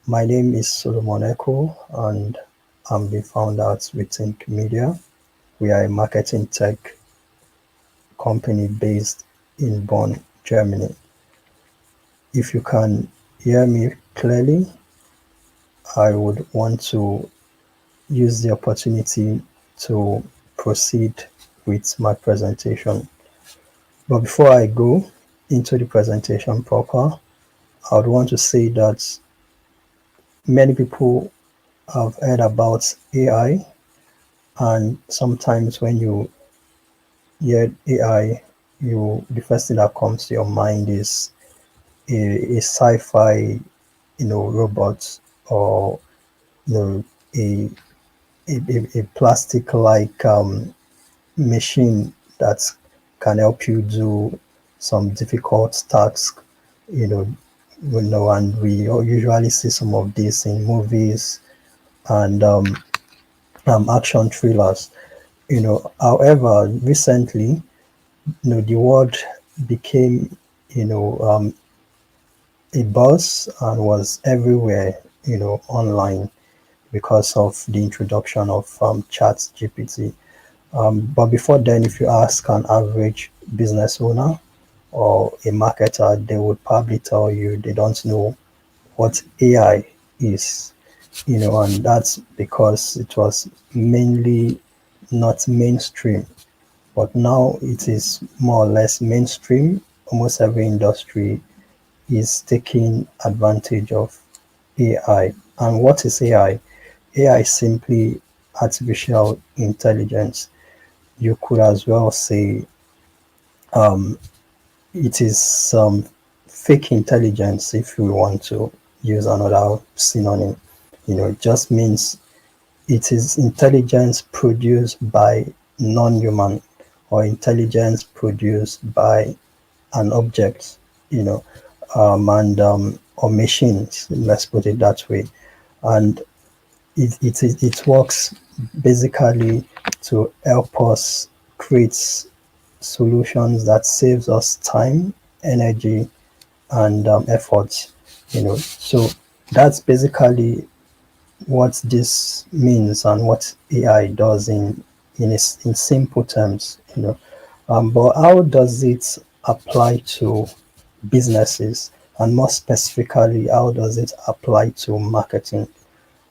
My name is Solomon Echo, and I'm the founder at Retink Media. We are a marketing tech company based in Bonn, Germany. If you can hear me clearly, I would want to use the opportunity to proceed with my presentation. But before I go into the presentation proper, I would want to say that many people have heard about AI, and sometimes when you hear AI, the first thing that comes to your mind is a sci-fi, robot, or you know a a plastic like machine that can help you do some difficult tasks, you know, and we usually see some of this in movies and action thrillers. However, recently, the word became, you know, um, a buzz and was everywhere, online because of the introduction of Chat GPT. But before then, if you ask an average business owner or a marketer, they would probably tell you they don't know what AI is, and that's because it was mainly not mainstream. But now it is more or less mainstream. Almost every industry is taking advantage of AI. And what is AI? AI is simply artificial intelligence. You could as well say um, it is some fake intelligence if we want to use another synonym. It just means it is intelligence produced by non-human or intelligence produced by an object, you know, and or machines. Let's put it that way. And it works basically to help us create solutions that saves us time, energy, and effort. So that's basically what this means and what AI does in simple terms. But how does it apply to businesses, and more specifically, how does it apply to marketing?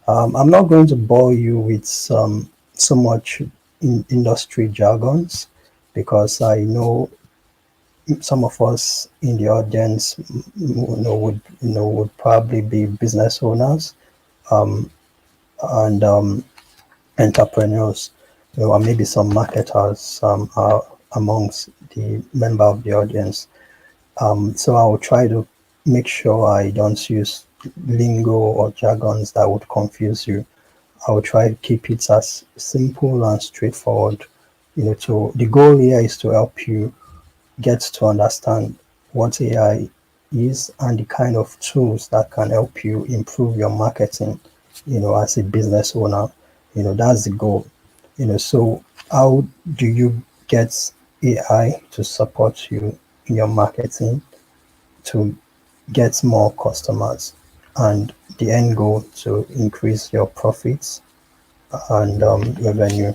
I'm not going to bore you with so much industry jargons because I know some of us in the audience would probably be business owners um, and entrepreneurs, or maybe some marketers are amongst the member of the audience. So I will try to make sure I don't use lingo or jargons that would confuse you. I will try to keep it as simple and straightforward. To the goal here is to help you get to understand what AI is and the kind of tools that can help you improve your marketing, as a business owner. That's the goal. So how do you get AI to support you in your marketing to get more customers and the end goal to increase your profits and revenue?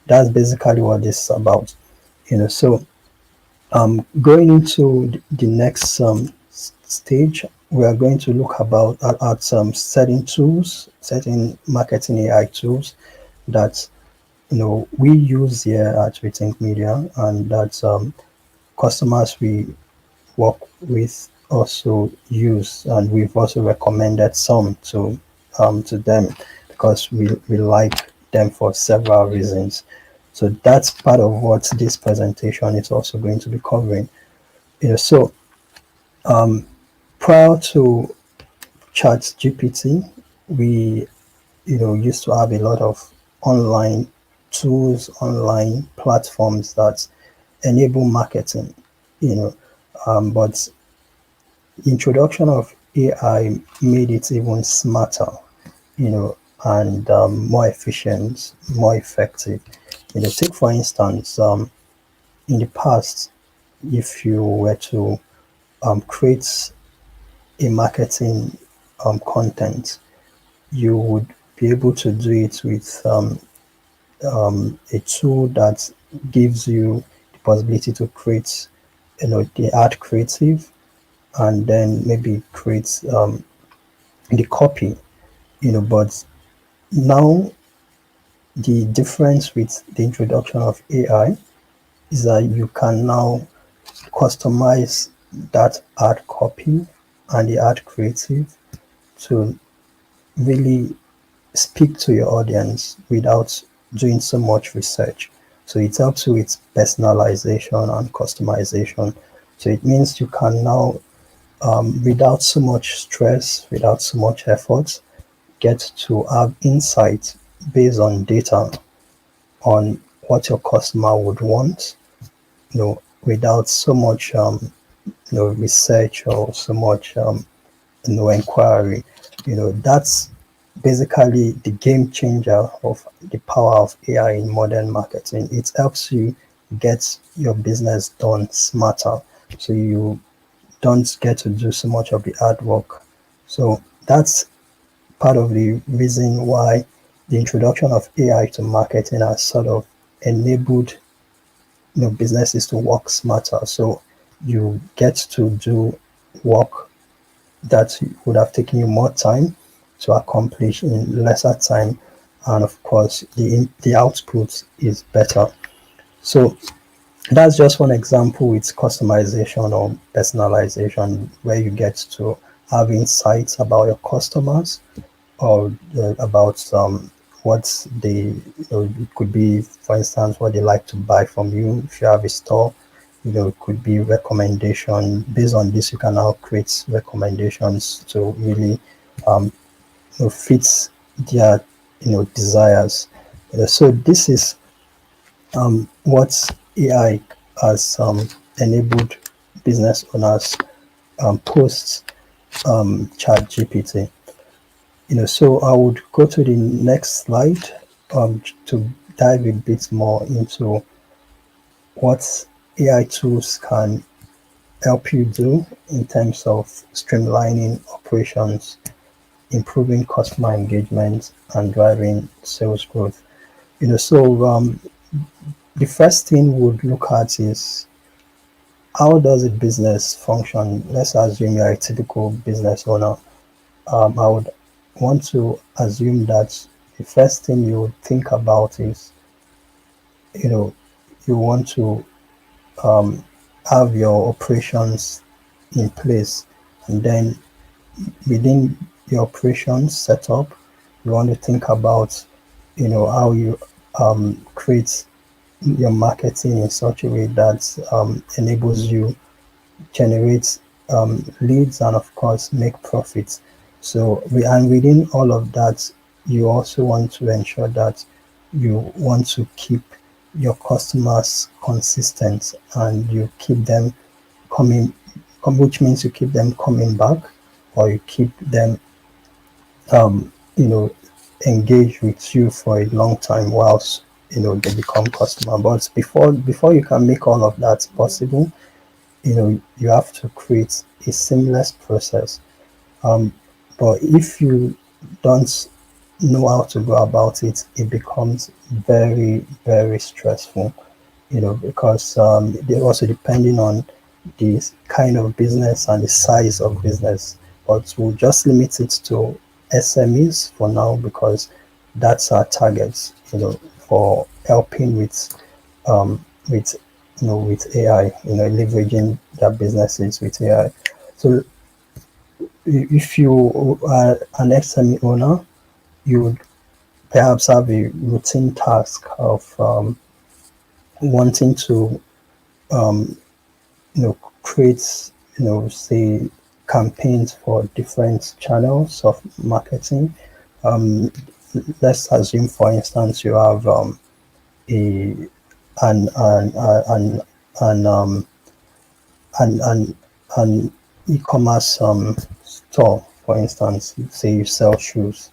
That's basically what this is about. So going into the next stage, we are going to look at some certain marketing AI tools that we use here at Retink Media, and that customers we work with also use, and we've also recommended some to them because we like them for several reasons. So that's part of what this presentation is also going to be covering. So um, prior to Chat GPT, we used to have a lot of online tools, online platforms that enable marketing. But introduction of AI made it even smarter, and more efficient, more effective. Take for instance, in the past, if you were to create a marketing content, you would be able to do it with a tool that gives you the possibility to create, the art creative, and then maybe create the copy, but now the difference with the introduction of AI is that you can now customize that art copy and the art creative to really speak to your audience without doing so much research. So it helps you with personalization and customization. So it means you can now, without so much stress, without so much effort, get to have insight based on data on what your customer would want, without so much research or so much inquiry. That's basically the game changer of the power of AI in modern marketing. It helps you get your business done smarter, so you don't get to do so much of the hard work. So that's part of the reason why the introduction of AI to marketing has sort of enabled businesses to work smarter. So you get to do work that would have taken you more time to accomplish in lesser time, and of course the output is better. So that's just one example with customization or personalization, where you get to have insights about your customers, or about what they, it could be, for instance, what they like to buy from you. If you have a store, it could be recommendation. Based on this, you can now create recommendations to really um, fit their desires. So this is what AI has enabled business owners post chat GPT. So I would go to the next slide to dive a bit more into what AI tools can help you do in terms of streamlining operations, improving customer engagement, and driving sales growth. So the first thing we'd look at is, how does a business function? Let's assume you're a typical business owner. I would want to assume that the first thing you would think about is, you know, you want to um, have your operations in place, and then within your operations setup, you want to think about, how you create your marketing in such a way that enables you generate leads, and of course make profits. So and within all of that, you also want to ensure that you want to keep your customers consistent, and you keep them coming, which means you keep them coming back, or you keep them you know engaged with you for a long time whilst they become customer. But before you can make all of that possible, you have to create a seamless process. um, but if you don't know how to go about it, it becomes very, very stressful, because they're also depending on the kind of business and the size of business. But we'll just limit it to SMEs for now, because that's our target, for helping with with AI, leveraging their businesses with AI. So if you are an SME owner, you would perhaps have a routine task of wanting to um, create, say, campaigns for different channels of marketing. Um, let's assume, for instance, you have a an an an an an, an, an e-commerce store, for instance. Say you sell shoes.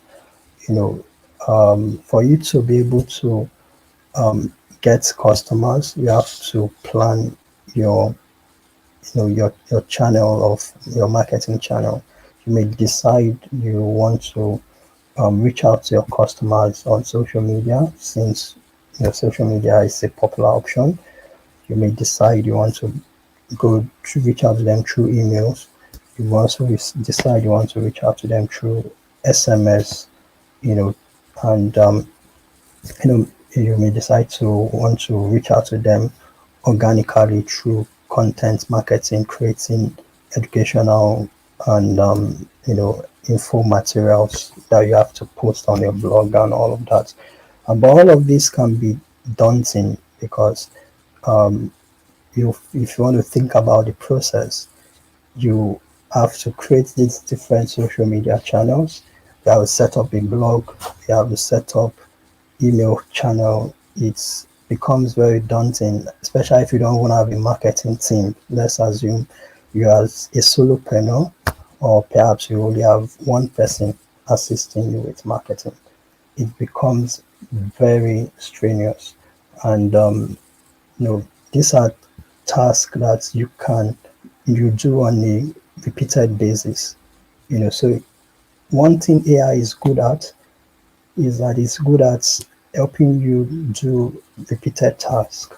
You know, for you to be able to get customers, you have to plan your your channel of your marketing channel. You may decide you want to reach out to your customers on social media, since social media is a popular option. You may decide you want to go to reach out to them through emails. You also decide you want to reach out to them through SMS, you know, and you may decide to want to reach out to them organically through content marketing, creating educational and info materials that you have to post on your blog and all of that. But all of this can be daunting because um, if you want to think about the process, you have to create these different social media channels. You have to set up a blog. You have to set up email channel. It becomes very daunting, especially if you don't want to have a marketing team. Let's assume you are a solopreneur, or perhaps you only have one person assisting you with marketing. It becomes very strenuous, and these are tasks that you do on a repeated basis. So one thing AI is good at is that it's good at helping you do repeated tasks.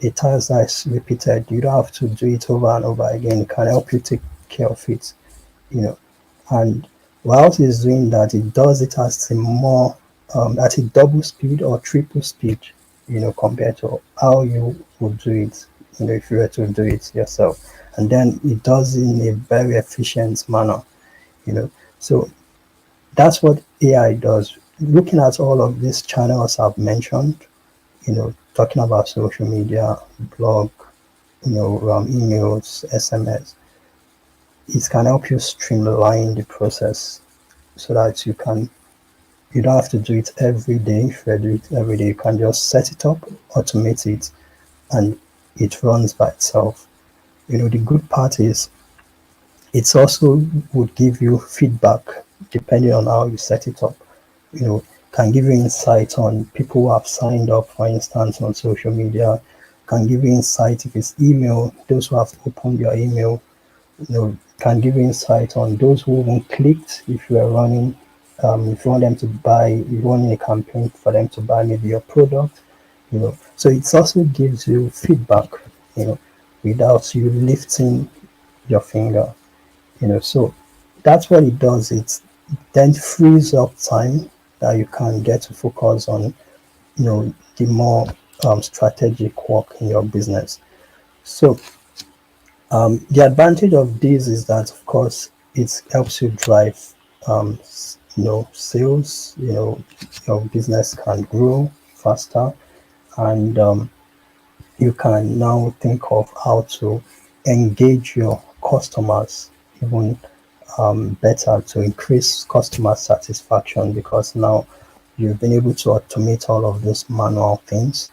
A task that is repeated, you don't have to do it over and over again. It can help you take care of it, you know. And whilst it's doing that, it does it at a double speed or triple speed, compared to how you would do it, if you were to do it yourself. And then it does it in a very efficient manner, you know. So that's what AI does. Looking at all of these channels I've mentioned, talking about social media, blog, emails, SMS, it can help you streamline the process so that you don't have to do it every day. If you do it every day, you can just set it up, automate it, and it runs by itself. The good part is it also would give you feedback depending on how you set it up. Can give you insight on people who have signed up, for instance, on social media. Can give you insight if it's email, those who have opened your email. Can give you insight on those who haven't clicked. If you are running, if you want them to buy, you're running a campaign for them to buy maybe your product. So it also gives you feedback. Without you lifting your finger. So that's what it does. It then frees up time that you can get to focus on, the more strategic work in your business. So the advantage of this is that, of course, it helps you drive, sales. Your business can grow faster, and you can now think of how to engage your customers even better to increase customer satisfaction, because now you've been able to automate all of those manual things.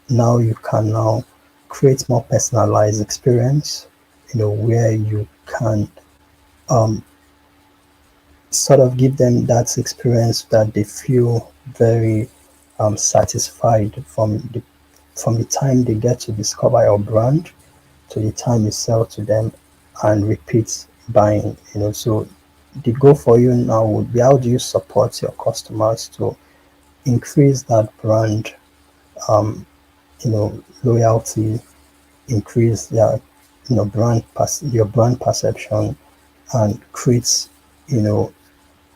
Now you can now create more personalized experience, where you can um, sort of give them that experience that they feel very satisfied from the time they get to discover your brand to the time you sell to them and repeat buying. So the goal for you now would be, how do you support your customers to increase that brand loyalty, increase their your brand perception, and create you know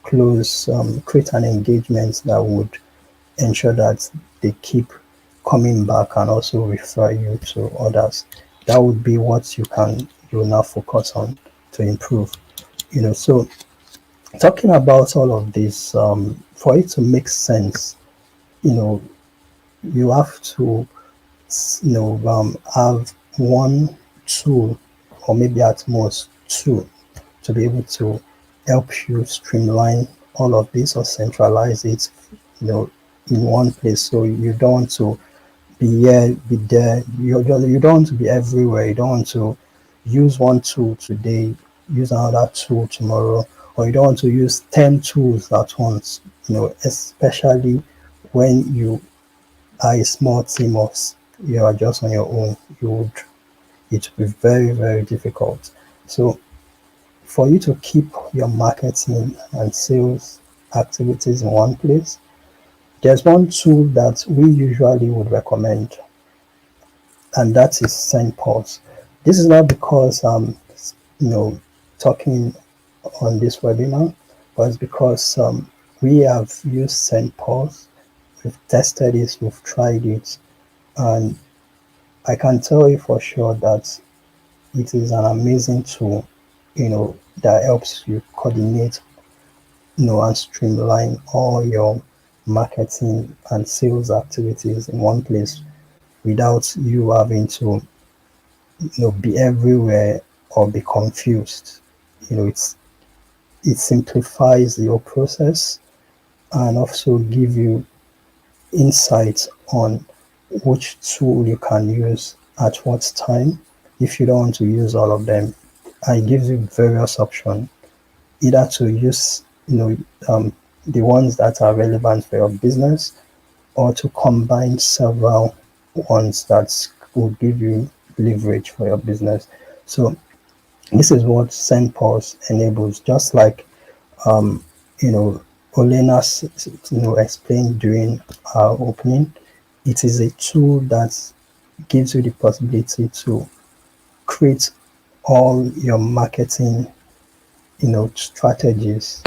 create an engagement that would ensure that they keep coming back and also refer you to others. That would be what you will now focus on to improve. So talking about all of this, for it to make sense, you know, you have to have one tool, or maybe at most two, to be able to help you streamline all of this or centralize it, you know, in one place. So you don't want to be here, be there. You don't want to be everywhere. You don't want to use one tool today, use another tool tomorrow, or you don't want to use 10 tools at once. Especially when you are a small team, or you are just on your own, it would be very, very difficult. So for you to keep your marketing and sales activities in one place, there's one tool that we usually would recommend, and that is SendPulse. This is not because you know, talking on this webinar, but it's because we have used SendPulse. We've tested it, we've tried it, and I can tell you for sure that it is an amazing tool, that helps you coordinate, and streamline all your marketing and sales activities in one place without you having to, be everywhere or be confused. It simplifies your process and also give you insights on which tool you can use at what time if you don't want to use all of them. And it gives you various options, either to use the ones that are relevant for your business, or to combine several ones that will give you leverage for your business. So this is what SendPulse enables, just like um, you know Olena explained during our opening. It is a tool that gives you the possibility to create all your marketing strategies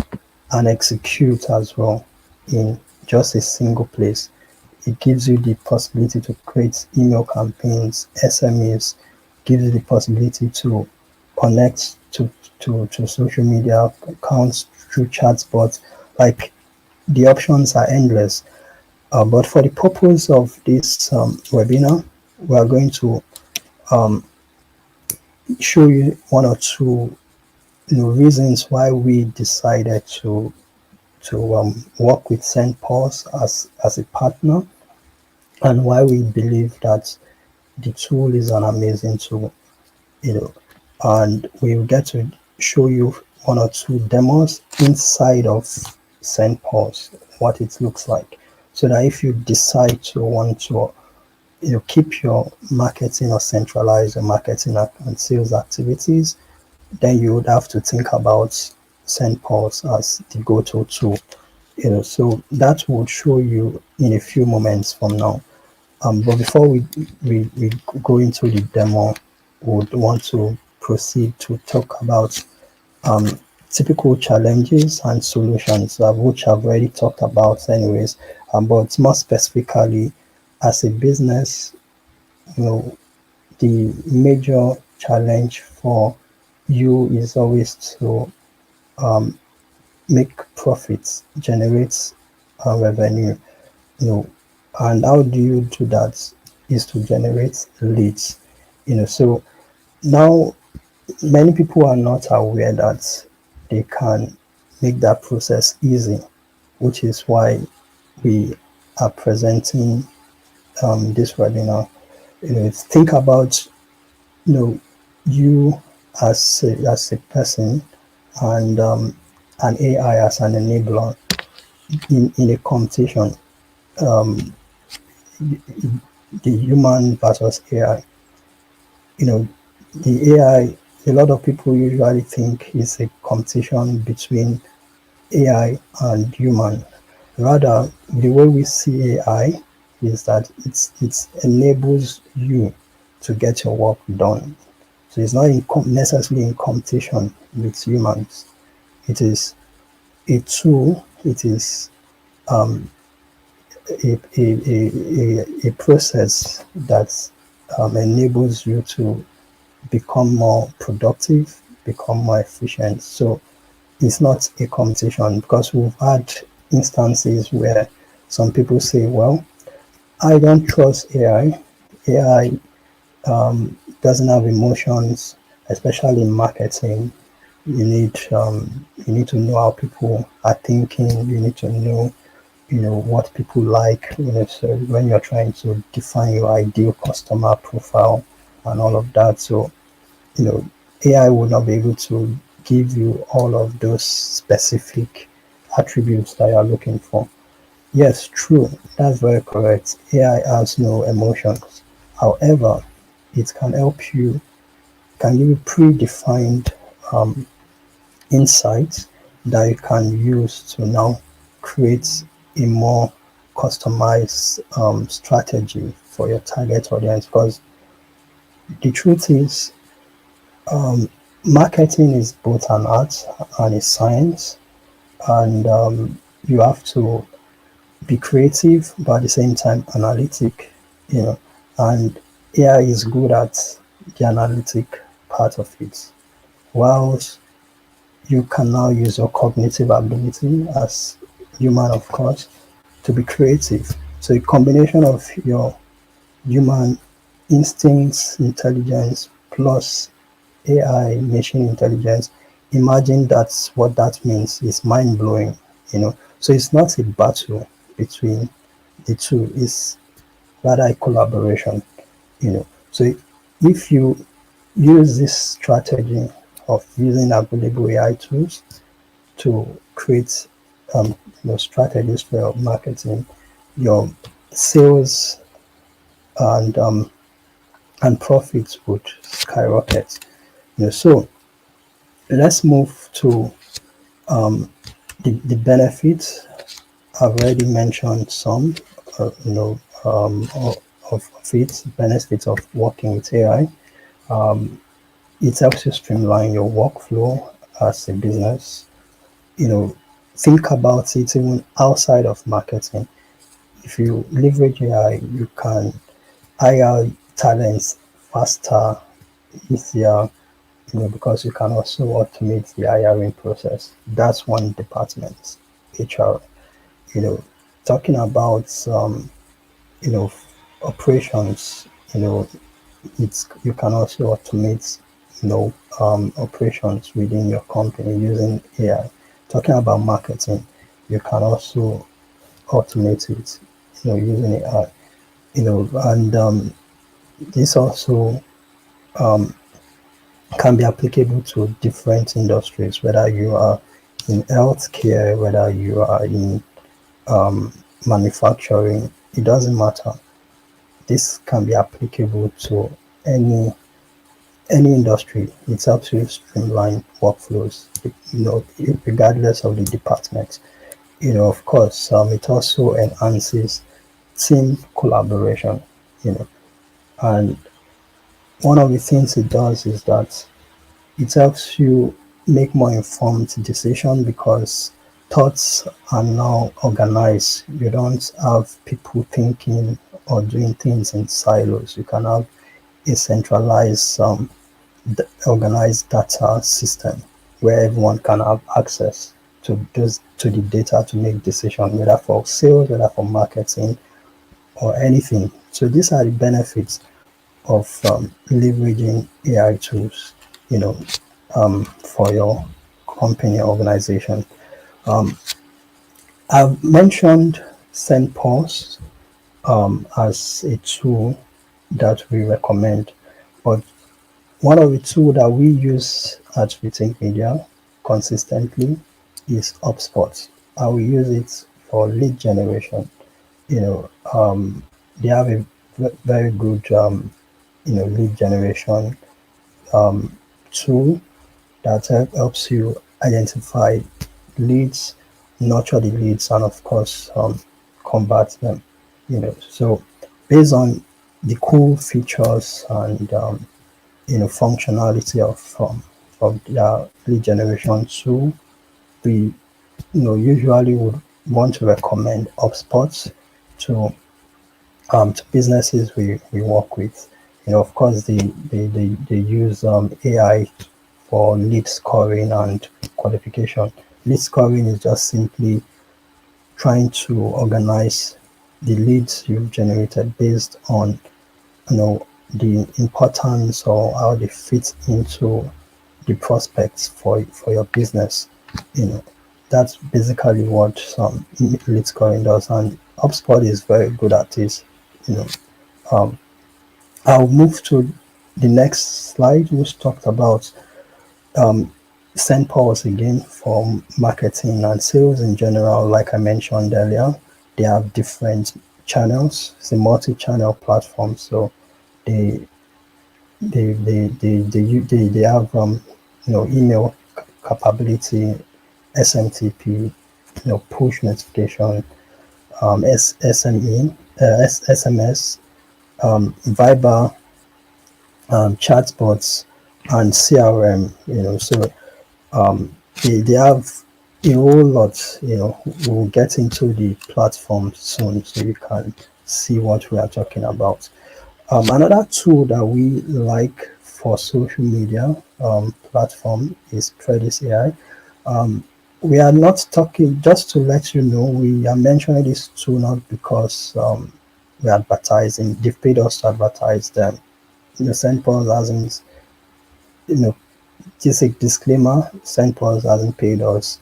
and execute as well in just a single place. It gives you the possibility to create email campaigns, SMEs, gives you the possibility to connect to social media accounts through chatbots. Like, the options are endless. But for the purpose of this webinar, we are going to um, show you one or two reasons why we decided to work with SendPulse as a partner, and why we believe that the tool is an amazing tool. you know and we'll get to show you one or two demos inside of SendPulse, what it looks like, so that if you decide to want to keep your marketing or centralize your marketing and sales activities, then you would have to think about SendPulse as the go-to tool. So that would show you in a few moments from now. But before we go into the demo, we would want to proceed to talk about um, typical challenges and solutions, which I've already talked about anyways. But more specifically, as a business, you know, the major challenge for you is always to um, make profits, generate revenue, you know, and how do you do that is to generate leads. So now many people are not aware that they can make that process easy, which is why we are presenting this webinar. Think about you know you as a person, and an AI as an enabler in a competition, um, the human versus AI. You know, the AI, a lot of people usually think is a competition between AI and human. Rather, the way we see AI is that it enables you to get your work done. So it's not necessarily in competition with humans. It is a tool. It is um, a process that enables you to become more productive, become more efficient. So it's not a competition, because we've had instances where some people say, well, I don't trust AI. AI doesn't have emotions, especially in marketing. You need to know how people are thinking. You need to know what people like. So when you're trying to define your ideal customer profile and all of that, so you know AI would not be able to give you all of those specific attributes that you're looking for. Yes, true, that's very correct. AI has no emotions. However, it can help you, can give you predefined um, insights that you can use to now create a more customized strategy for your target audience. Because the truth is, marketing is both an art and a science, and you have to be creative, but at the same time analytic, you know, and AI is good at the analytic part of it. Whilst you can now use your cognitive ability as human, of course, to be creative. So a combination of your human instincts, intelligence, plus AI, machine intelligence, imagine that's what that means. Is mind blowing, you know. So it's not a battle between the two, it's rather a collaboration, you know. So if you use this strategy of using available AI tools to create strategies for your marketing, your sales and profits would skyrocket. So let's move to the benefits. I've already mentioned some, of its benefits of working with AI. It helps you streamline your workflow as a business. Think about it even outside of marketing. If you leverage AI, you can hire talents faster, easier, because you can also automate the hiring process. That's one department, HR. You know, talking about you know, operations. It's you can also automate, operations within your company using AI. Talking about marketing, you can also automate it, using AI. And this also can be applicable to different industries, whether you are in healthcare, whether you are in manufacturing, it doesn't matter. This can be applicable to any any industry. It helps you streamline workflows, regardless of the department. Of course, it also enhances team collaboration. And one of the things it does is that it helps you make more informed decision because thoughts are now organized. You don't have people thinking or doing things in silos. You can have a centralized, organized data system where everyone can have access to the data to make decisions, whether for sales, whether for marketing, or anything. So these are the benefits of leveraging AI tools, for your company organization. Um, I've mentioned SendPulse as a tool that we recommend, but one of the tools that we use at Retink Media consistently is HubSpot. I will use it for lead generation. You know, they have a very good, lead generation tool that helps you identify leads, nurture the leads, and of course, convert them. So based on the cool features and functionality of their lead generation tool, we usually would want to recommend HubSpot to businesses we work with. Of course, they use AI for lead scoring and qualification. Lead scoring is just simply trying to organize the leads you've generated based on the importance or how they fit into the prospects for your business. You know, that's basically what some lead scoring does, and HubSpot is very good at it. You know, um, I'll move to the next slide, which talked about um, SendPulse again for marketing and sales in general. Like I mentioned earlier, they have different channels. It's a multi-channel platform, so they they have email capability, SMTP, push notification, SMS, Viber, chatbots, and CRM. So they have a whole lot. We'll get into the platform soon, so you can see what we are talking about. Another tool that we like for social media platform is Predis AI. We are not talking, just to let you know, we are mentioning this tool not because we're advertising, they've paid us to advertise them. SendPulse hasn't, you know, just a disclaimer, SendPulse hasn't paid us,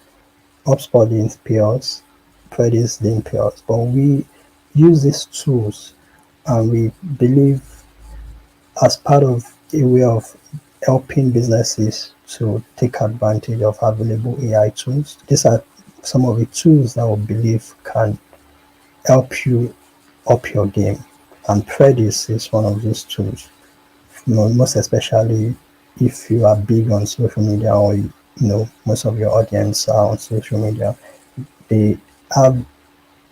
HubSpot didn't pay us, Predis didn't pay us, but we use these tools and we believe as part of a way of helping businesses to take advantage of available AI tools. These are some of the tools that we believe can help you up your game. And Predis is one of those tools. Most especially if you are big on social media, or most of your audience are on social media, they have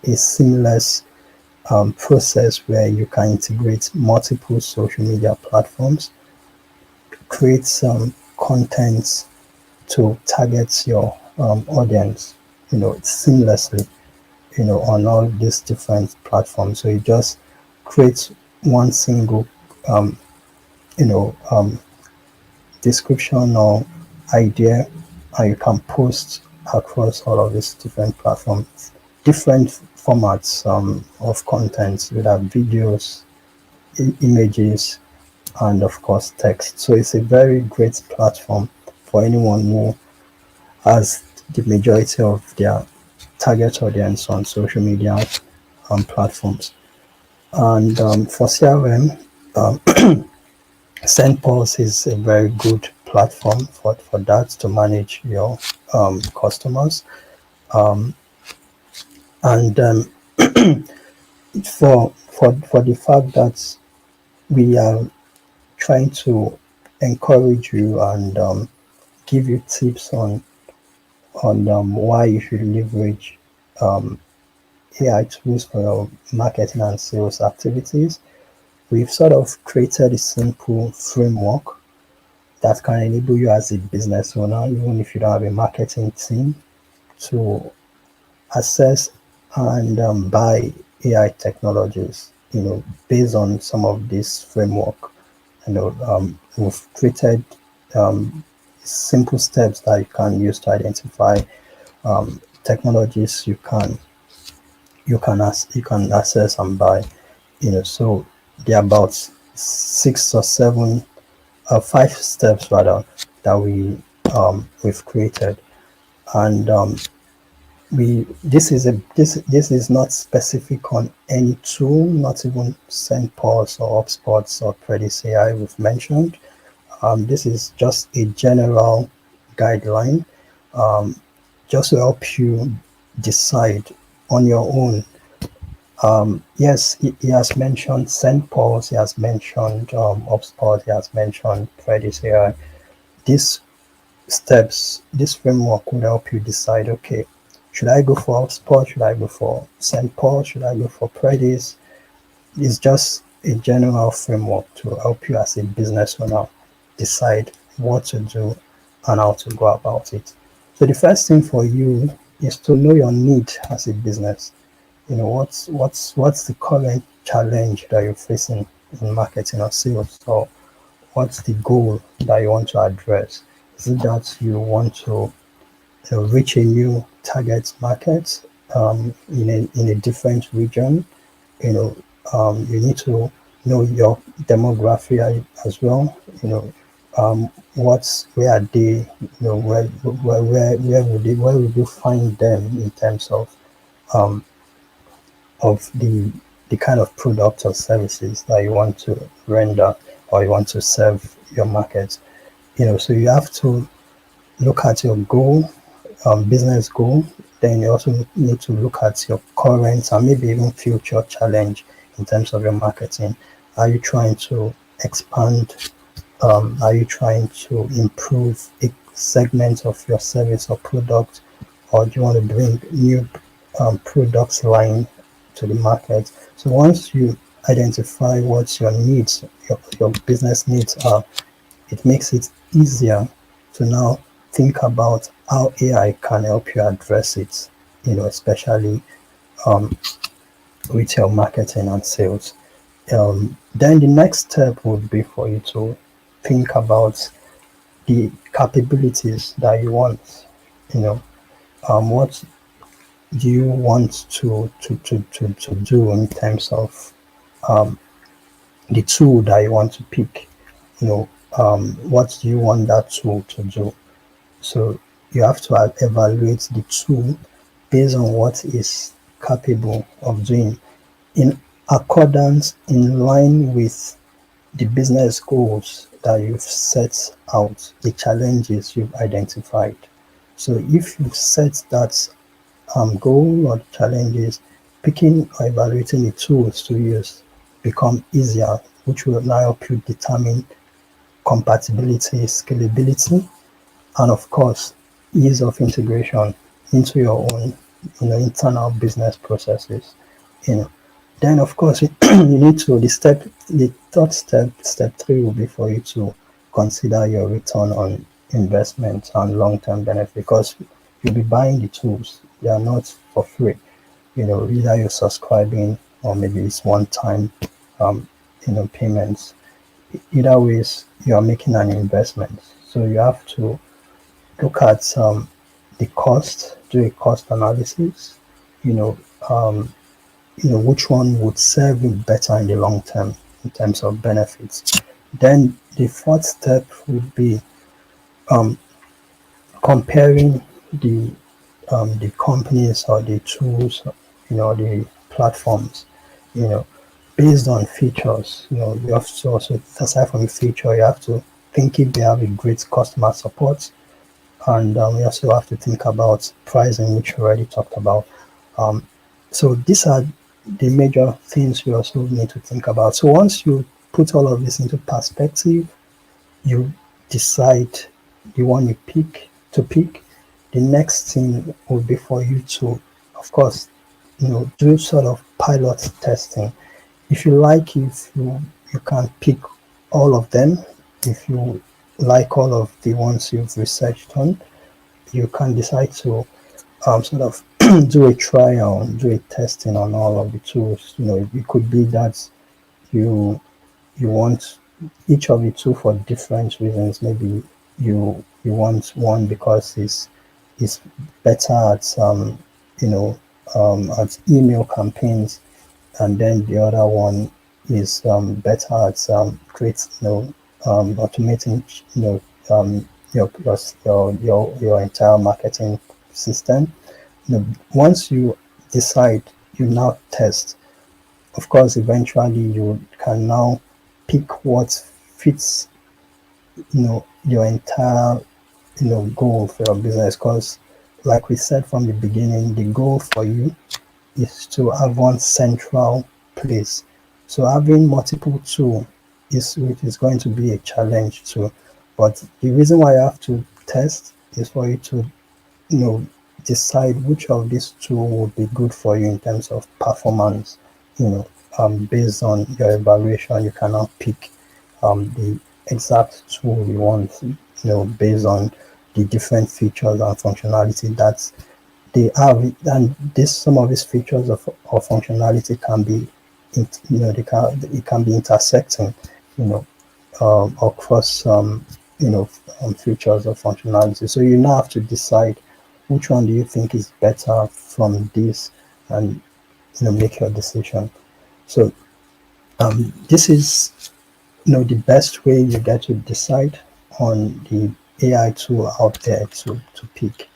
a seamless process where you can integrate multiple social media platforms, create some content to target your audience, seamlessly, on all these different platforms. So you just create one single, you know, um, description or idea, and you can post across all of these different platforms, different formats of content, whether videos, images, and of course text. So it's a very great platform for anyone who has the majority of their target audience on social media platforms. And for CRM, SendPulse is a very good platform for that, to manage your customers. Um, and for the fact that we are trying to encourage you and give you tips on why you should leverage um, AI tools for your marketing and sales activities. We've sort of created a simple framework that can enable you as a business owner, even if you don't have a marketing team, to assess and buy AI technologies, based on some of this framework. We've created simple steps that you can use to identify technologies you can access and buy. So there are about 6 or 7, 5 steps rather, that we've created. And this is not specific on any tool, not even SendPulse or HubSpot or Predis AI we've mentioned. This is just a general guideline, just to help you decide on your own. Yes, he has mentioned SendPulse, he has mentioned HubSpot, he has mentioned Predis AI. These steps, this framework would help you decide, okay, should I go for HubSpot? Should I go for SendPulse? Should I go for Predis? It's just a general framework to help you as a business owner decide what to do and how to go about it. So the first thing for you is to know your need as a business. What's the current challenge that you're facing in marketing or sales, or what's the goal that you want to address? Is it that you want to reach a new target market in a different region? You need to know your demography as well. Where are they? Where would you find them in terms um, of the kind of product or services that you want to render or you want to serve your market. So you have to look at your goal, business goal. Then you also need to look at your current and maybe even future challenge in terms of your marketing. Are you trying to expand? Are you trying to improve segment of your service or product, or do you want to bring new products line to the market? So once you identify what your needs, your business needs are, it makes it easier to now think about how AI can help you address it, especially um, retail marketing and sales. Then the next step would be for you to think about the capabilities that you want. What do you want to do in terms of um, the tool that you want to pick? What do you want that tool to do? So you have to evaluate the tool based on what is capable of doing in accordance, in line with the business goals that you've set out, the challenges you've identified. So if you set that goal or the challenges, picking or evaluating the tools to use become easier, which will now help you determine compatibility, scalability, and of course, ease of integration into your own, internal business processes. You know, then of course you need to the third step three will be for you to consider your return on investment and long-term benefit, because you'll be buying the tools. They are not for free. Either you're subscribing or maybe it's one-time, payments. Either ways, you are making an investment. So you have to look at the cost, do a cost analysis, you know, um, which one would serve you better in the long term in terms of benefits. Then the fourth step would be um, comparing the companies or the tools, the platforms, you know, based on features. You have to also, aside from the feature, you have to think if they have a great customer support, and we also have to think about pricing, which we already talked about. Um, so these are the major things we also need to think about. So once you put all of this into perspective, you decide the one you pick. The next thing will be for you to, of course, do sort of pilot testing. If you like, if you can pick all of them, if you like all of the ones you've researched on, you can decide to sort of do a trial, do a testing on all of the tools. It could be that you you want each of the two for different reasons. Maybe you want one because it's better at at email campaigns, and then the other one is better at automating your entire marketing system. Once you decide, you now test. Of course, eventually you can now pick what fits your entire goal for your business, because like we said from the beginning, the goal for you is to have one central place. So having multiple tools which is going to be a challenge too. But the reason why you have to test is for you to you know decide which of these two would be good for you in terms of performance. Based on your evaluation, you can now pick the exact tool you want, based on the different features and functionality that they have. And this some of these features or functionality can be it can be intersecting, you know across features or functionality. So you now have to decide which one do you think is better from this, and make your decision. So this is the best way you get to decide on the AI tool out there to pick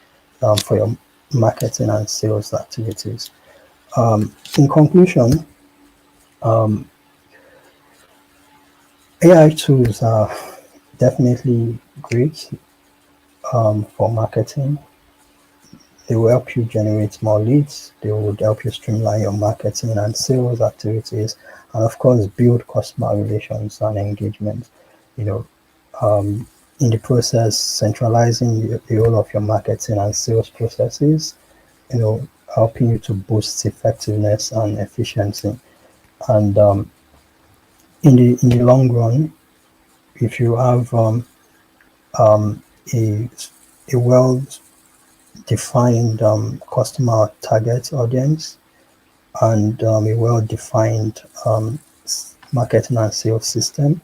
for your marketing and sales activities. In conclusion, um, AI tools are definitely great for marketing. They will help you generate more leads. They will help you streamline your marketing and sales activities, and of course, build customer relations and engagement. You know, um, in the process centralizing the whole of your marketing and sales processes, helping you to boost effectiveness and efficiency. And in the long run, if you have um, a a well defined customer target audience and a well defined marketing and sales system,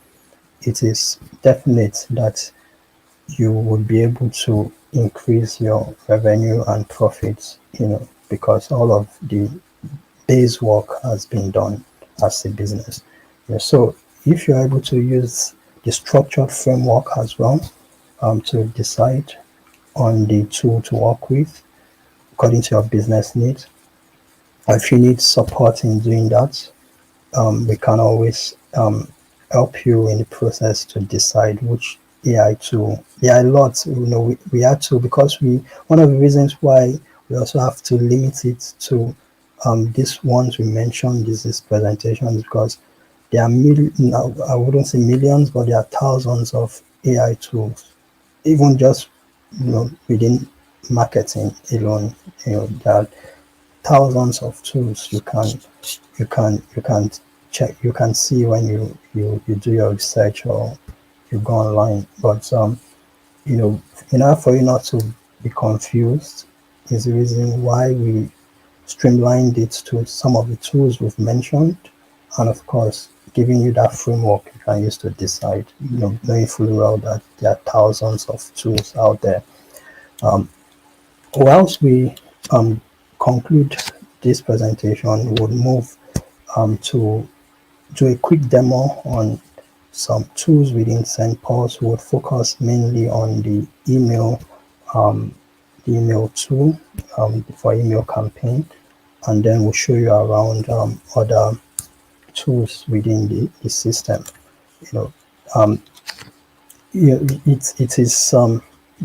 it is definite that you would be able to increase your revenue and profits, because all of the day's work has been done as a business. So if you're able to use the structured framework as well, to decide on the tool to work with according to your business needs, or if you need support in doing that, we can always help you in the process to decide which AI tool. There are lots, we have to, because one of the reasons why we also have to limit it to these ones we mentioned, this presentation, because there are now I wouldn't say millions, but there are thousands of AI tools, even just within marketing alone. There are thousands of tools you can check, you can see when you do your research or you go online. But in order for you not to be confused is the reason why we streamlined it to some of the tools we've mentioned, and of course giving you that framework you can use to decide, knowing fully well that there are thousands of tools out there. Whilst we conclude this presentation, we'll move to do a quick demo on some tools within SendPulse. We'll focus mainly on the email tool for email campaign, and then we'll show you around other tools within the system. Um, it is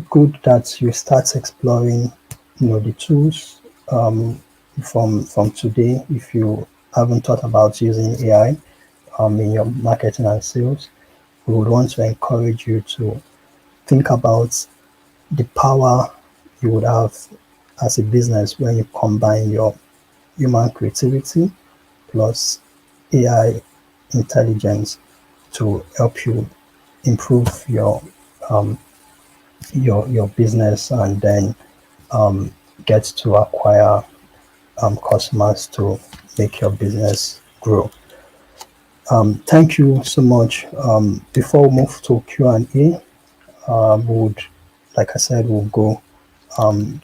good that you start exploring the tools from today. If you haven't thought about using AI in your marketing and sales, we would want to encourage you to think about the power you would have as a business when you combine your human creativity plus AI intelligence to help you improve um, your business, and then get to acquire customers to make your business grow. Thank you so much. Before we move to Q&A, would, like I said, we'll go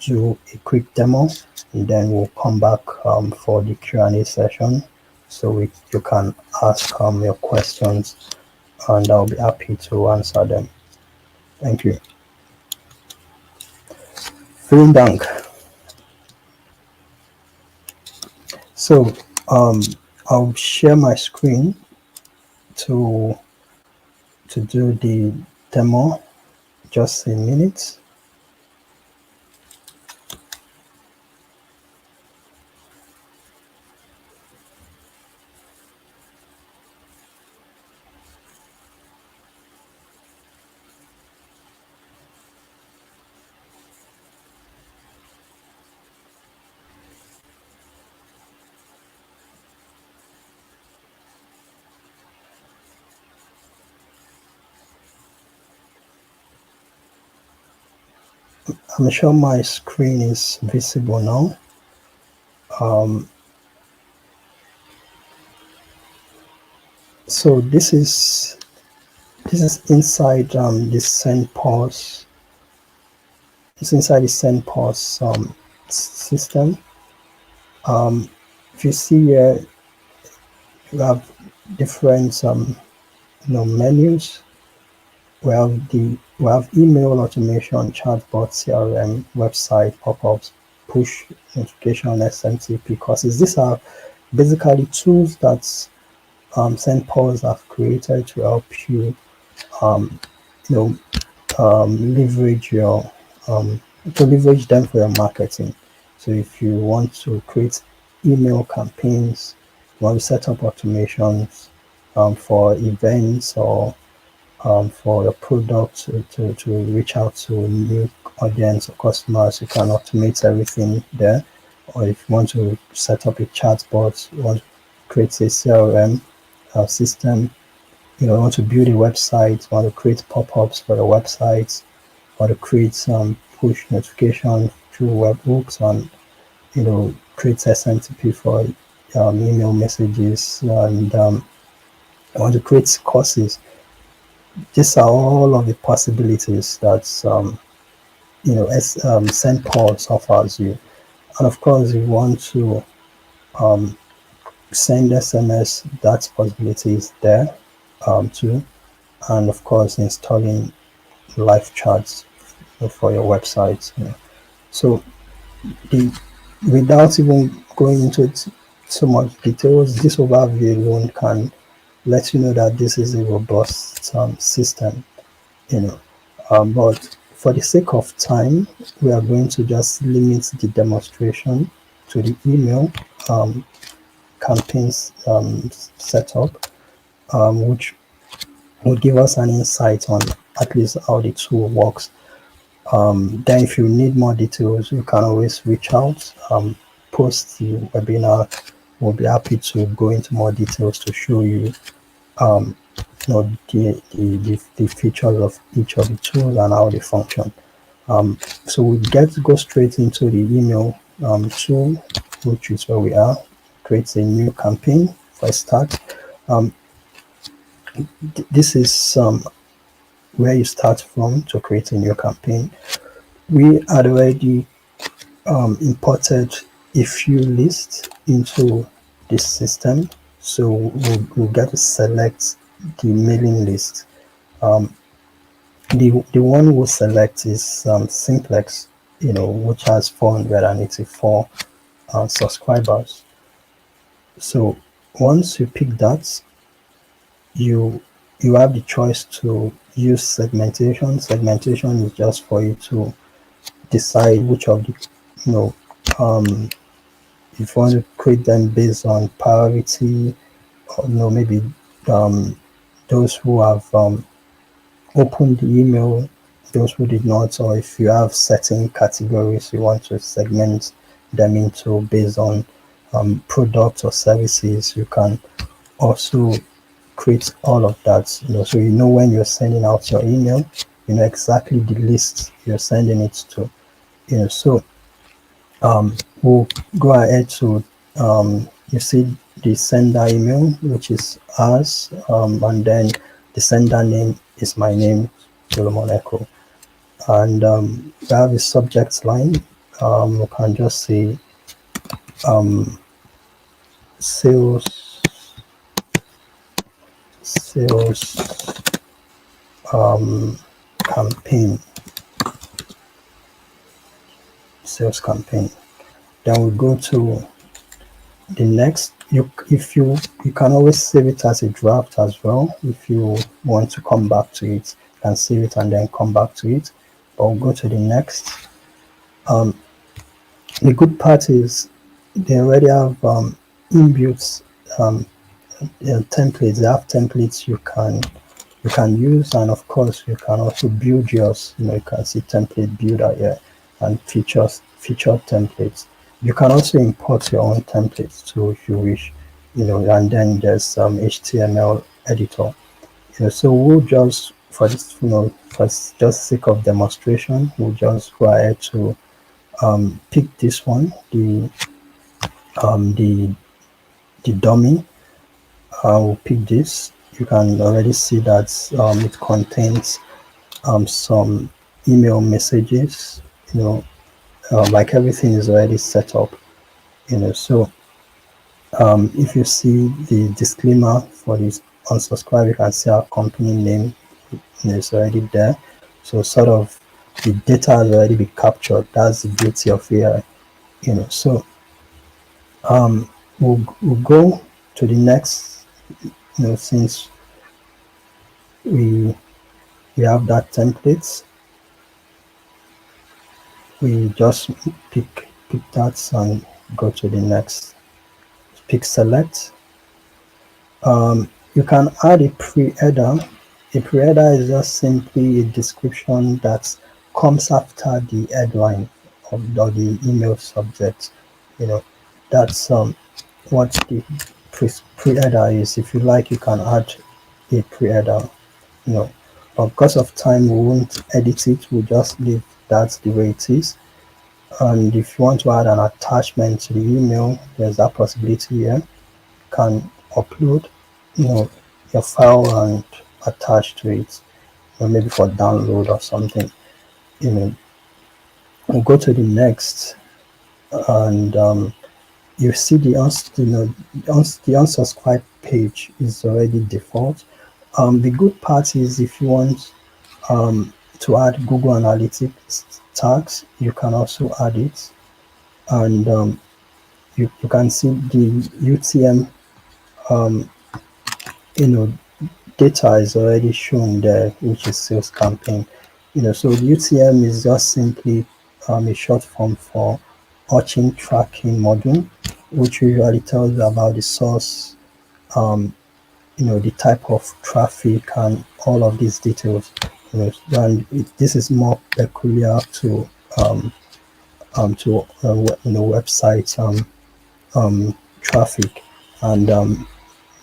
do a quick demo, and then we'll come back for the Q&A session, so you can ask your questions, and I'll be happy to answer them. Thank you. Vielen Dank. So I'll share my screen to do the demo. Just a minute. I'm sure my screen is visible now. So this is inside the SendPulse. It's inside the SendPulse system. If you see here, you have different menus. We have email automation, chatbot, CRM, website, pop-ups, push notification, SMTP courses. These are basically tools that SendPulse have created to help you, leverage leverage them for your marketing. So if you want to create email campaigns, you want to set up automations for events or for your product to reach out to new audience or customers. You can automate everything there. Or if you want to set up a chatbot, you want to create a CRM system, you know, you want to build a website, you want to create pop-ups for your website, want to create some push notification through webhooks, and create SMTP for email messages, and I want to create courses. These are all of the possibilities that SendPulse offers you. And of course, if you want to um, send SMS, that possibility is there too. And of course, installing live chats for your website. So the without even going into it so much details, this overview alone can let you know that this is a robust system. But for the sake of time, we are going to just limit the demonstration to the email campaigns setup, which will give us an insight on at least how the tool works. Then if you need more details, you can always reach out, post the webinar. We'll be happy to go into more details to show you, the features of each of the tools and how they function. So we go straight into the email tool, which is where we are. Create a new campaign for a start. This is where you start from to create a new campaign. We had already imported a few lists into this system, so we'll get to select the mailing list. The one we'll select is Simplex, which has 484 subscribers. So once you pick that, you have the choice to use segmentation. Segmentation is just for you to decide which of the, if you want to create them based on priority, or maybe those who have opened the email, those who did not, or if you have certain categories you want to segment them into based on products or services, you can also create all of that. So when you're sending out your email, you know exactly the list you're sending it to. So we'll go ahead to you see the sender email, which is ours, and then the sender name is my name, Solomon Echo, and we have a subject line. We can just say sales campaign, sales campaign. Then we go to the next. You can always save it as a draft as well. If you want to come back to it, you can save it and then come back to it. But we'll go to the next. The good part is they already have inbuilt templates. They have templates you can use, and of course you can also build yours. You can see template builder here and featured templates. You can also import your own templates too if you wish, and then there's some HTML editor. So we'll just, for this, for just sake of demonstration, we'll just go ahead to pick this one, the dummy. We'll pick this. You can already see that it contains some email messages, like everything is already set up, so if you see the disclaimer for this unsubscribe, you can see our company name is already there. So sort of the data has already been captured. That's the beauty of AI, so we'll go to the next, since we have that template, we just pick that and go to the next. Pick select. You can add a pre-header A pre-header is just simply a description that comes after the headline or the email subject. You know, that's what the pre-header is. If you like, you can add a pre-header. You know, but because of time, we won't edit it. We'll just leave that the way it is. And if you want to add an attachment to the email, there's that possibility here. You can upload, your file and attach to it, maybe for download or something. You know, we'll go to the next, and you see the the unsubscribe page is already default. The good part is if you want to add Google Analytics tags, you can also add it, and you can see the UTM um, you know data is already shown there, which is sales campaign. So the UTM is just simply a short form for Auction Tracking Module, which usually tells you about the source, the type of traffic and all of these details. And this is more peculiar to website traffic, and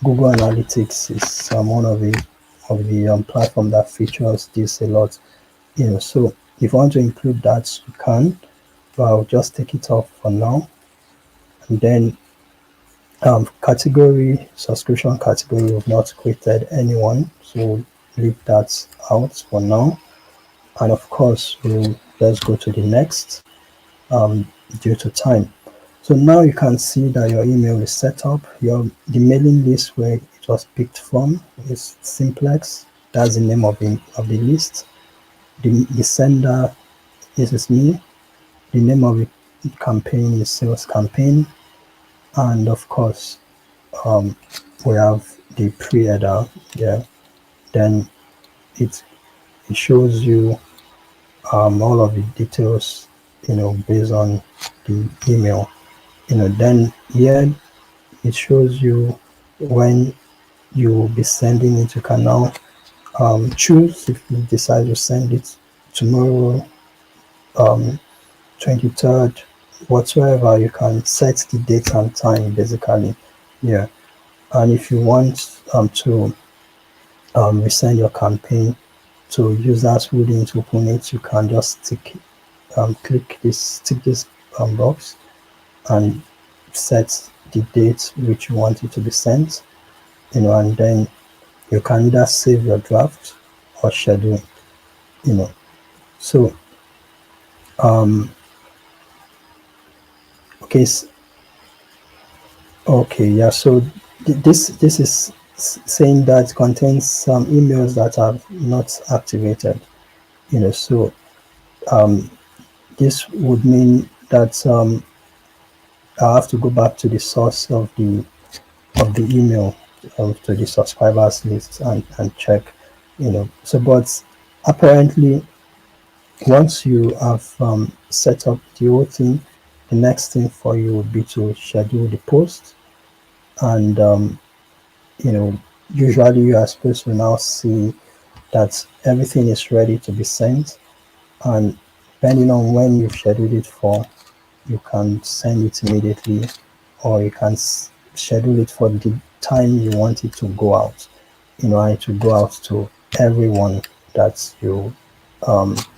Google Analytics is one of the platform that features this a lot. So if you want to include that, you can, but I'll just take it off for now. And then category, subscription category, we've not created anyone, so we'll leave that out for now. And of course, we'll just go to the next due to time. So now you can see that your email is set up. The mailing list where it was picked from is Simplex. That's the name of the list. The sender, this is me. The name of the campaign is Sales Campaign. And of course, we have the pre-header here. Then it shows you all of the details, based on the email. Then here it shows you when you will be sending it. You can now choose if you decide to send it tomorrow, 23rd, whatsoever. You can set the date and time basically. Yeah. And if you want to resend your campaign to users who didn't open it, you can just tick this box and set the date which you want it to be sent, and then you can either save your draft or schedule, so okay. Yeah, so this is saying that contains some emails that are not activated, so this would mean that I have to go back to the source of the email, to the subscribers list, and check, so but apparently once you have set up the whole thing, the next thing for you would be to schedule the post, and usually you are supposed to now see that everything is ready to be sent, and depending on when you've scheduled it for, you can send it immediately, or you can schedule it for the time you want it to go out, and to go out to everyone that's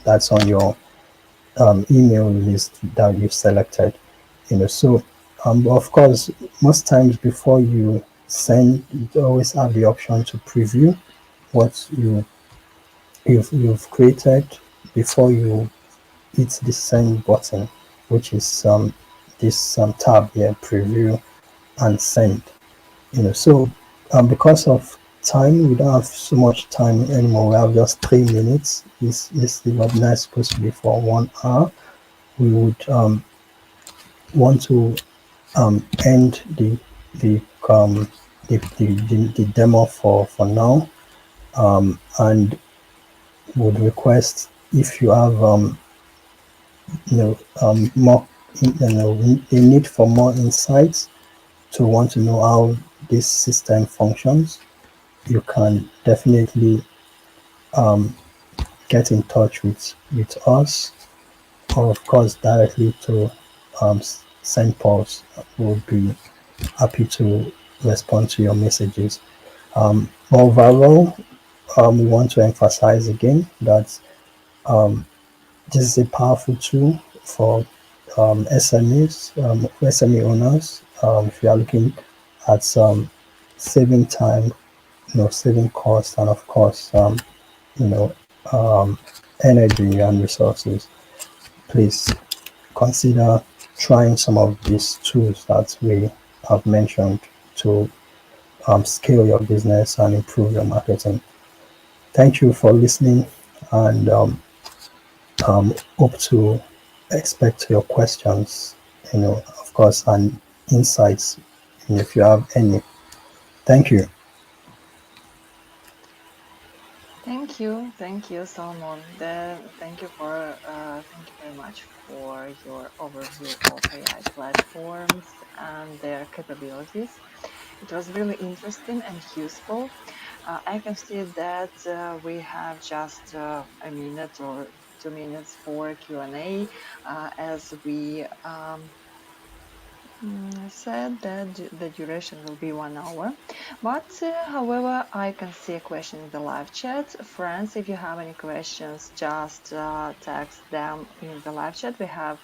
that's on your email list that you've selected, so of course, most times before you send, you always have the option to preview what you've created before you hit the send button, which is this tab here, preview and send. So because of time, we don't have so much time anymore. We have just 3 minutes. This webinar is supposed to be for 1 hour. We would want to end the demo for now, and would request, if you have more, a need for more insights, to want to know how this system functions, you can definitely um, get in touch with us, or of course directly to SendPulse. We'll be happy to respond to your messages. Overall, we want to emphasize again that this is a powerful tool for SME owners. If you are looking at saving time, saving cost, and of course, you know, um, energy and resources, please consider trying some of these tools that we have mentioned to scale your business and improve your marketing. Thank you for listening, and hope to expect your questions, of course, and insights, if you have any. Thank you. Thank you, Salmon. Thank you very much for your overview of AI platforms and their capabilities. It was really interesting and useful. I can see that we have just a minute or 2 minutes for Q&A, as we said that the duration will be 1 hour. But however, I can see a question in the live chat. Friends, if you have any questions, just text them in the live chat. We have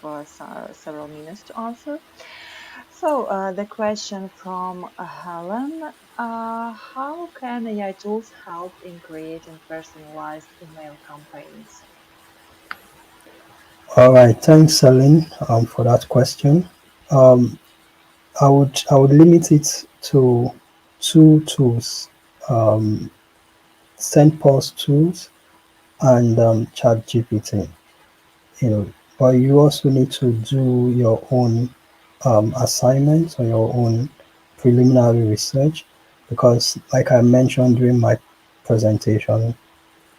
several minutes to answer. So the question from Helen, how can AI tools help in creating personalized email campaigns? All right, thanks, Celine, for that question. Um, I would limit it to two tools: um, SendPulse tools and ChatGPT. You know, but you also need to do your own assignments or your own preliminary research, because, like I mentioned during my presentation,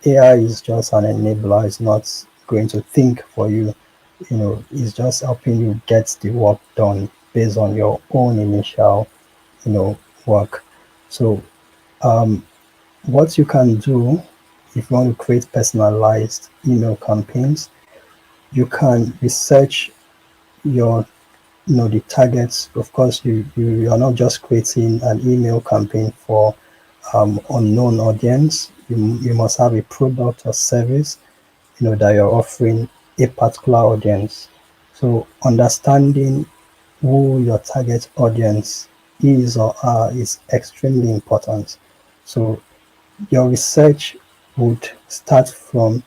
AI is just an enabler. It's not going to think for you. It's just helping you get the work done based on your own initial, work. So, what you can do if you want to create personalized email campaigns, you can research your the targets. Of course, you are not just creating an email campaign for unknown audience. You must have a product or service that you're offering a particular audience. So understanding who your target audience is or are is extremely important. So your research would start from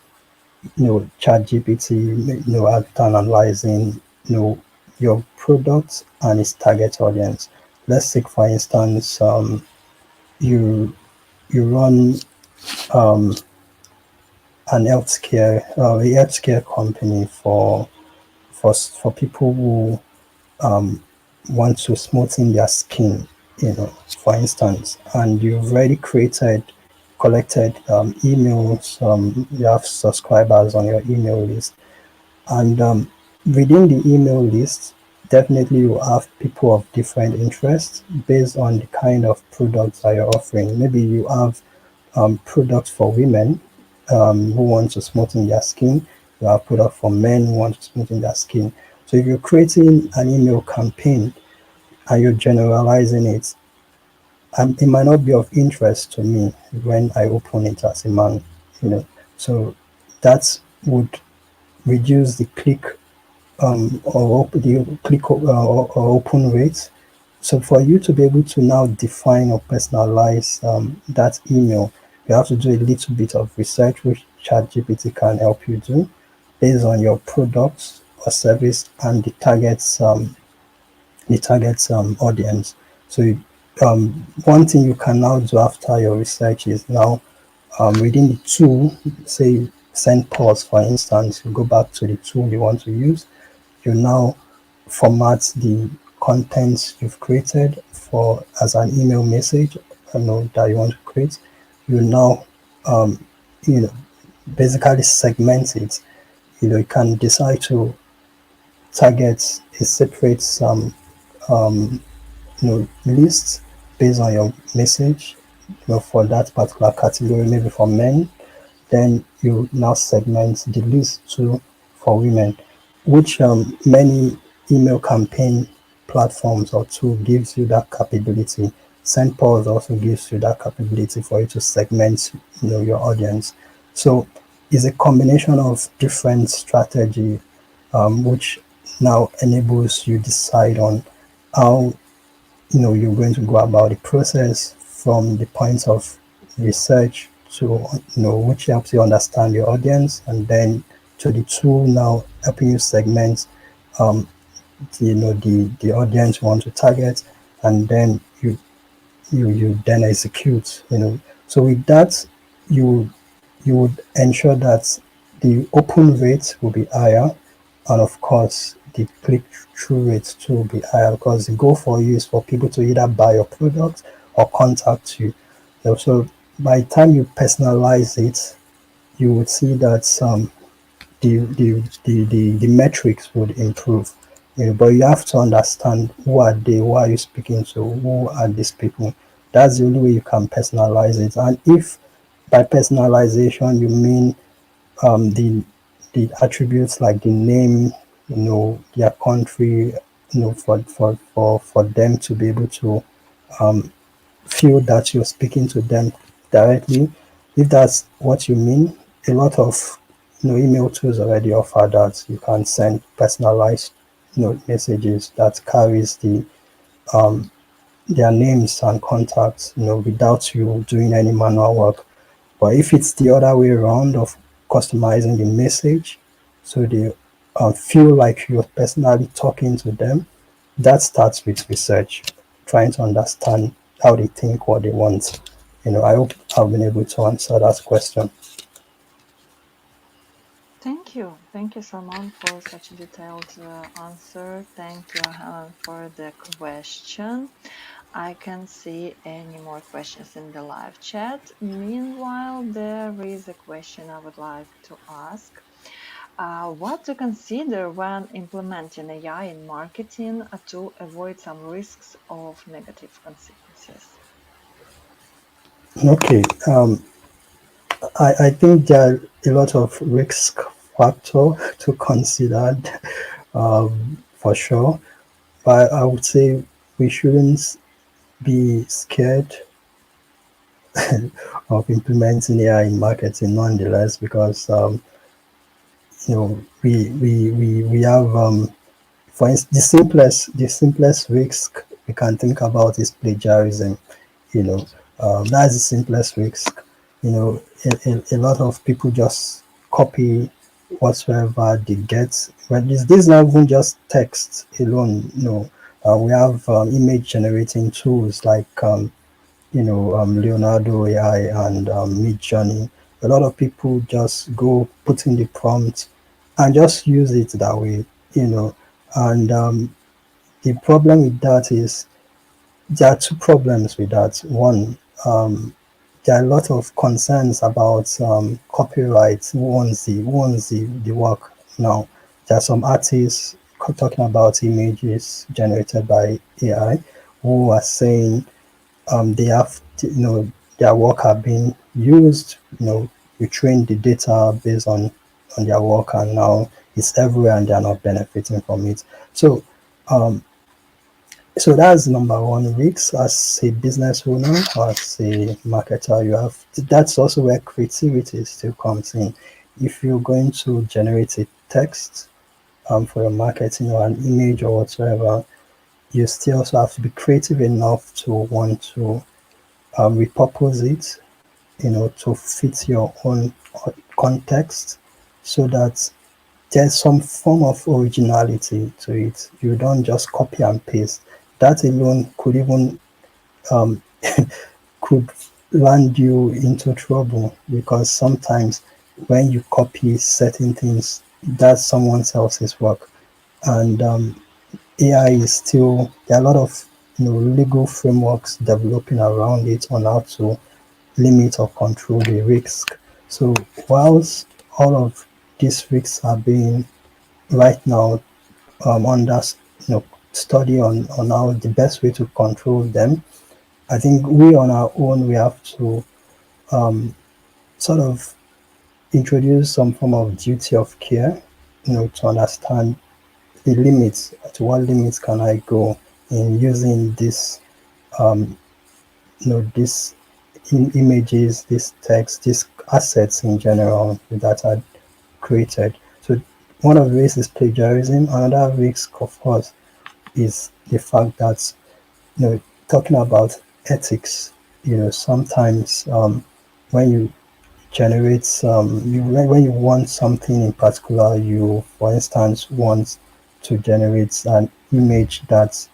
ChatGPT, after analyzing, your product and its target audience. Let's take, for instance, you you run um, a healthcare company for people who want to smoothen their skin, for instance, and you've already collected emails. You have subscribers on your email list. And within the email list, definitely you have people of different interests based on the kind of products that you're offering. Maybe you have products for women who want to smoothen their skin. You have products for men who want to smoothen their skin. So if you're creating an email campaign and you're generalizing it, it might not be of interest to me when I open it as a man. You know, so that would reduce the click or open rate. So for you to be able to now define or personalize that email, you have to do a little bit of research, which ChatGPT can help you do based on your products or service and the target audience. So one thing you can now do after your research is now within the tool, say SendPulse, for instance, you go back to the tool you want to use. You now format the contents you've created for as an email message, that you want to create. You now um, you know basically segment it. You can decide to target a separate list based on your message, for that particular category, maybe for men. then you now segment the list to for women, which many email campaign platforms or tool gives you that capability. SendPulse also gives you that capability for you to segment, your audience. So it's a combination of different strategy, which now enables you decide on how you're going to go about the process from the point of research to which helps you understand your audience, and then to the tool now helping you segment um the audience you want to target, and then you then execute. So with that, you you would ensure that the open rate will be higher, and of course the click-through rate too will be higher, because the goal for you is for people to either buy your product or contact you. So by the time you personalize it, you would see that the metrics would improve. But you have to understand who are they, who are you speaking to, who are these people. That's the only way you can personalize it. And if by personalization you mean the attributes like the name, their country, for them to be able to feel that you're speaking to them directly. If that's what you mean, a lot of email tools already offer that. You can send personalized messages that carries their names and contacts, without you doing any manual work. But if it's the other way around of customizing the message so they feel like you're personally talking to them, that starts with research, trying to understand how they think, what they want. I hope I've been able to answer that question. Thank you. Thank you, Salman, for such a detailed answer. Thank you, Helen, for the question. I can see any more questions in the live chat. Meanwhile, there is a question I would like to ask. What to consider when implementing AI in marketing to avoid some risks of negative consequences? Okay, I think there are a lot of risk factor to consider, for sure. But I would say we shouldn't be scared of implementing AI in marketing nonetheless, because we have, for instance, the simplest risk we can think about is plagiarism. you know that's the simplest risk. A lot of people just copy whatsoever they get. But this is not even just text alone. We have image generating tools like Leonardo AI and Midjourney. A lot of people just go put in the prompt and just use it that way. And the problem with that is there are two problems with that. One, there are a lot of concerns about copyright. Who owns the work now? There are some artists talking about images generated by AI who are saying they have to, their work are being used. You train the data based on their work, and now it's everywhere, and they are not benefiting from it. So um, so that's number one risk as a business owner or as a marketer. You have that's also where creativity still comes in. If you're going to generate a text for your marketing or an image or whatsoever, you still also have to be creative enough to want to repurpose it, to fit your own context, so that there's some form of originality to it. You don't just copy and paste. That alone could even um, could land you into trouble, because sometimes when you copy certain things, that's someone else's work. And AI is still, there are a lot of legal frameworks developing around it on how to limit or control the risk. So whilst all of these risks are being right now under study on how the best way to control them, I think we on our own we have to um, sort of introduce some form of duty of care, to understand the limits, to what limits can I go in using this, um, this images, this text, these assets in general that are created. So one of the ways is plagiarism. Another risk, of course, is the fact that, talking about ethics, sometimes when you generate when you want something in particular, you, for instance, want to generate an image that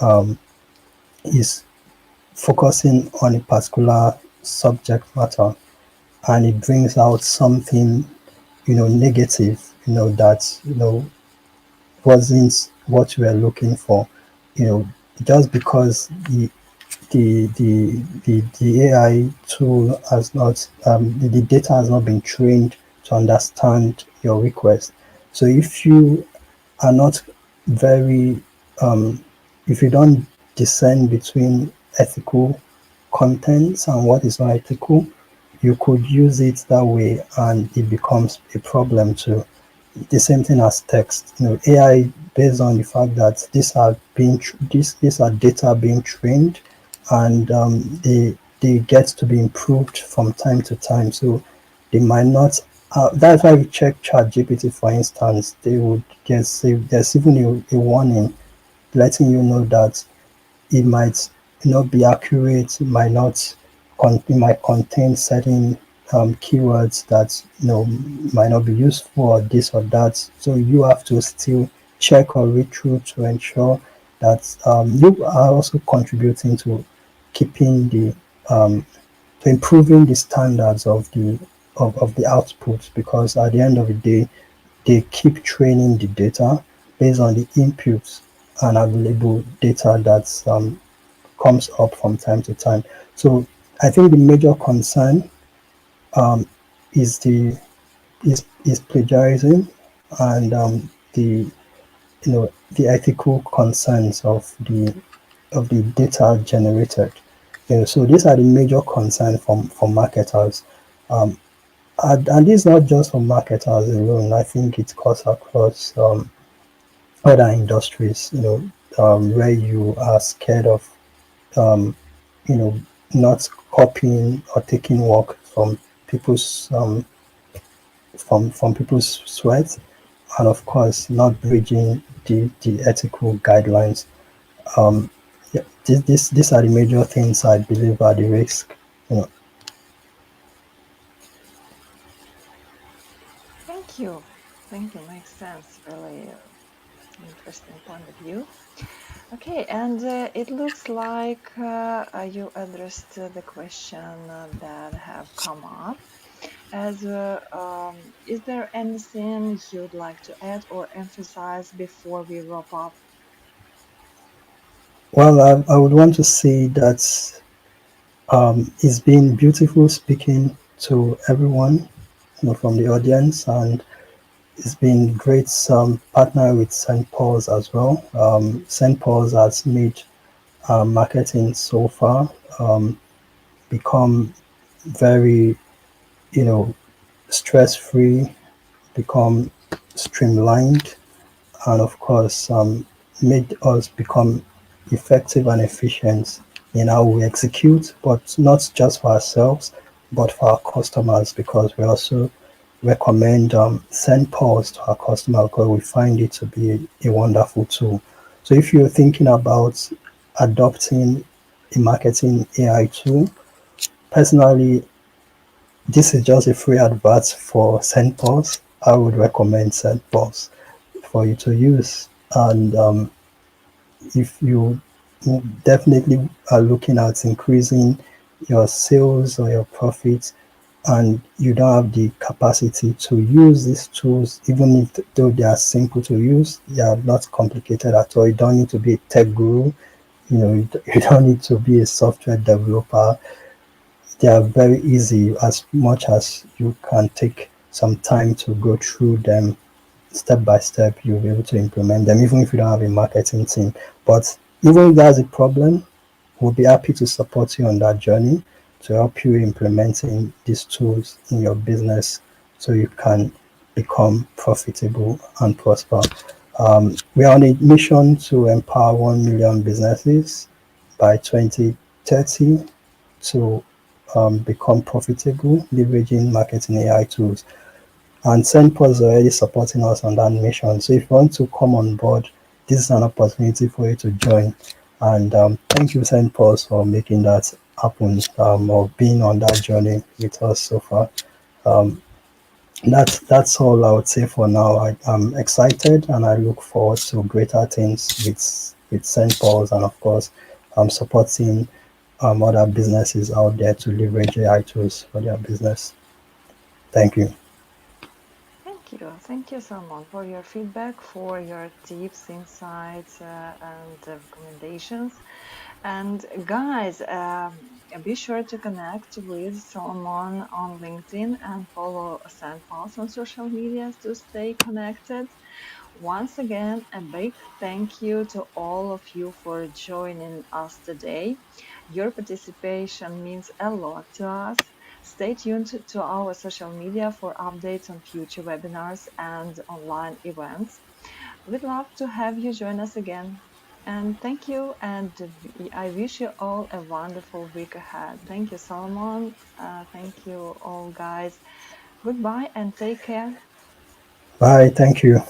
um, is focusing on a particular subject matter, and it brings out something, negative, that, wasn't what we were looking for, you know, just because the AI tool has not, the data has not been trained to understand your request. So if you are not very, um, if you don't discern between ethical contents and what is not ethical, you could use it that way and it becomes a problem too. The same thing as text. AI, based on the fact that these are data being trained, and they get to be improved from time to time. So they might not. That's why we check ChatGPT, for instance. They would there's even a warning letting you know that it might not be accurate, it might not it might contain certain keywords that might not be useful or this or that. So you have to still check or read through to ensure that you are also contributing to keeping the um, to improving the standards of the output, because at the end of the day they keep training the data based on the inputs and available data that comes up from time to time. So I think the major concern um, is is plagiarism, and the ethical concerns of the data generated. So these are the major concerns from marketers. Um, and this is not just for marketers alone. I think it cuts across other industries. Where you are scared of um, you know, not copying or taking work from people's people's sweat, and of course not bridging the ethical guidelines. Um, yeah, these are the major things I believe are the risk. You know. Thank you. Thank you. Makes sense. Really interesting point of view. Okay, and it looks like you addressed the question that have come up. As is there anything you'd like to add or emphasize before we wrap up? Well, I would want to say that it's been beautiful speaking to everyone, from the audience, and it's been great partner with SendPulse as well. SendPulse has made marketing so far become very, you know, stress free, become streamlined, and of course, made us become effective and efficient in how we execute, but not just for ourselves, but for our customers, because we also recommend SendPulse to our customers because we find it to be a wonderful tool. So if you're thinking about adopting a marketing AI tool, personally, this is just a free advert for SendPulse. I would recommend SendPulse for you to use. And if you definitely are looking at increasing your sales or your profits, and you don't have the capacity to use these tools, even if though they are simple to use, they are not complicated at all. You don't need to be a tech guru. You don't need to be a software developer. They are very easy as much as you can take some time to go through them step by step. You'll be able to implement them even if you don't have a marketing team. But even if that's a problem, we'll be happy to support you on that journey to help you implementing these tools in your business so you can become profitable and prosper. We are on a mission to empower 1 million businesses by 2030 to become profitable, leveraging marketing AI tools. And SendPulse is already supporting us on that mission. So if you want to come on board, this is an opportunity for you to join. And thank you, SendPulse, for making that happen, or being on that journey with us so far. Um, that's all I would say for now. I'm excited and I look forward to greater things with SendPulse, and of course, supporting other businesses out there to leverage AI tools for their business. Thank you. Thank you. Thank you, Salman, for your feedback, for your tips, insights, and recommendations. And guys, be sure to connect with Solomon on LinkedIn and follow SendPulse on social media to stay connected. Once again, a big thank you to all of you for joining us today. Your participation means a lot to us. Stay tuned to our social media for updates on future webinars and online events. We'd love to have you join us again. And thank you, and I wish you all a wonderful week ahead. Thank you, Solomon. Thank you, all guys. Goodbye and take care. Bye. Thank you.